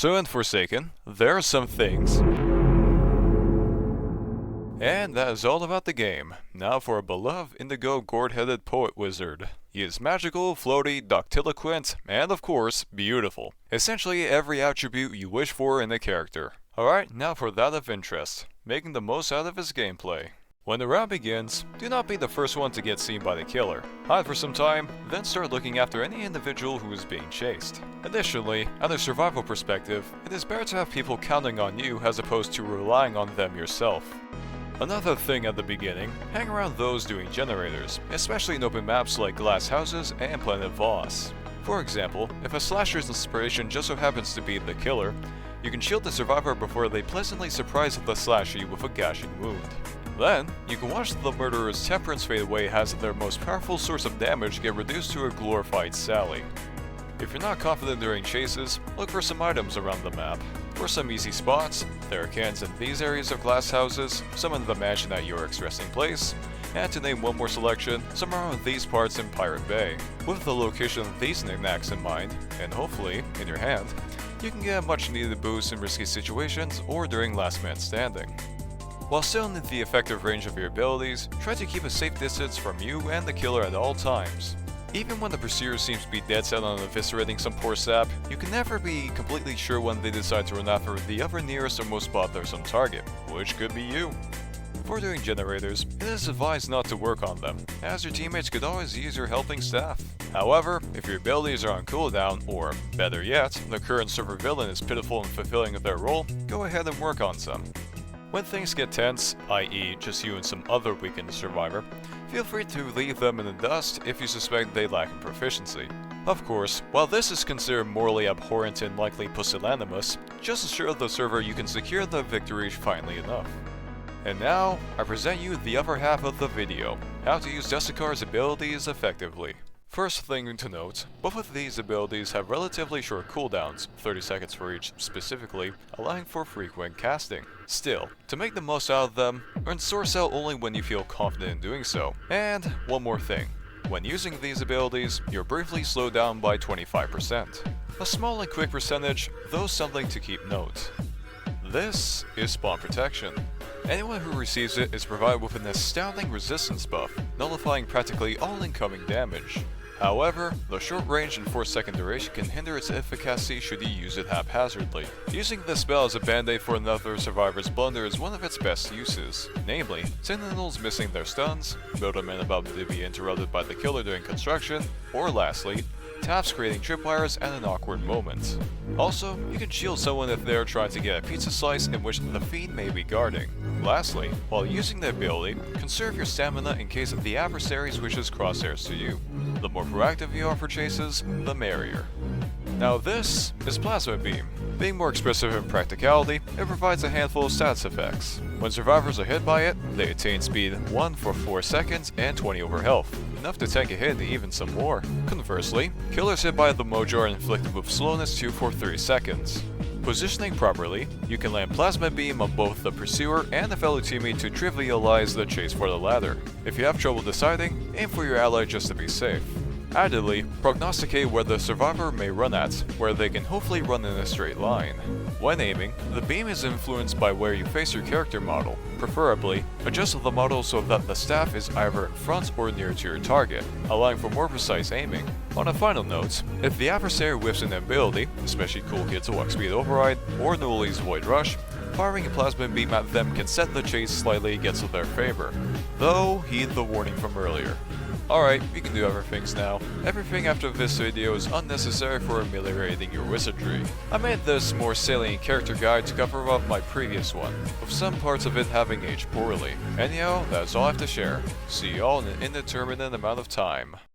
So in Forsaken, there are some things. And that is all about the game. Now for a beloved indigo gourd-headed poet wizard. He is magical, floaty, doctiloquent, and of course, beautiful. Essentially every attribute you wish for in a character. Alright, now for that of interest, making the most out of his gameplay. When the round begins, do not be the first one to get seen by the killer. Hide for some time, then start looking after any individual who is being chased. Additionally, at a survival perspective, it is better to have people counting on you as opposed to relying on them yourself. Another thing at the beginning, hang around those doing generators, especially in open maps like Glass Houses and Planet Voss. For example, if a slasher's inspiration just so happens to be the killer, you can shield the survivor before they pleasantly surprise the slasher with a gashing wound. Then, you can watch the murderer's temperance fade away as their most powerful source of damage get reduced to a glorified Sally. If you're not confident during chases, look for some items around the map. For some easy spots, there are cans in these areas of glass houses, some in the mansion at Yorick's resting place, and to name one more selection, some around these parts in Pirate Bay. With the location of these knickknacks in mind, and hopefully in your hand, you can get a much needed boost in risky situations or during last man standing. While still in the effective range of your abilities, try to keep a safe distance from you and the killer at all times. Even when the pursuer seems to be dead set on eviscerating some poor sap, you can never be completely sure when they decide to run after the other nearest or most bothersome target, which could be you. For doing generators, it is advised not to work on them, as your teammates could always use your helping staff. However, if your abilities are on cooldown, or better yet, the current server villain is pitiful in fulfilling their role, go ahead and work on some. When things get tense, i.e. just you and some other weakened survivor, feel free to leave them in the dust if you suspect they lack in proficiency. Of course, while this is considered morally abhorrent and likely pusillanimous, just assure the server you can secure the victory finally enough. And now, I present you the other half of the video, how to use Dumsekkah's abilities effectively. First thing to note, both of these abilities have relatively short cooldowns, 30 seconds for each specifically, allowing for frequent casting. Still, to make the most out of them, earn Source Out only when you feel confident in doing so. And one more thing, when using these abilities, you're briefly slowed down by 25%. A small and quick percentage, though something to keep note. This is Spawn Protection. Anyone who receives it is provided with an astounding resistance buff, nullifying practically all incoming damage. However, the short range and 4-second duration can hinder its efficacy should you use it haphazardly. Using this spell as a band-aid for another survivor's blunder is one of its best uses, namely, Sentinels missing their stuns, Buildermen about to be interrupted by the killer during construction, or lastly, Taps creating tripwires at an awkward moment. Also, you can shield someone if they are trying to get a pizza slice in which the fiend may be guarding. Lastly, while using the ability, conserve your stamina in case the adversary switches crosshairs to you. The more proactive you are for chases, the merrier. Now this is Plasma Beam. Being more expressive in practicality, it provides a handful of stats effects. When survivors are hit by it, they attain speed 1 for 4 seconds and 20 over health, enough to tank a hit and even some more. Conversely, killers hit by the Mojo are inflicted with slowness 2 for 3 seconds. Positioning properly, you can land Plasma Beam on both the pursuer and a fellow teammate to trivialize the chase for the latter. If you have trouble deciding, aim for your ally just to be safe. Addedly, prognosticate where the survivor may run at, where they can hopefully run in a straight line. When aiming, the beam is influenced by where you face your character model. Preferably, adjust the model so that the staff is either in front or near to your target, allowing for more precise aiming. On a final note, if the adversary whiffs an ability, especially Toolkit's Walk Speed Override or Nuli's Void Rush, firing a plasma beam at them can set the chase slightly against their favor, though heed the warning from earlier. Alright, you can do other things now. Everything after this video is unnecessary for ameliorating your wizardry. I made this more salient character guide to cover up my previous one, with some parts of it having aged poorly. Anyhow, that's all I have to share. See y'all in an indeterminate amount of time.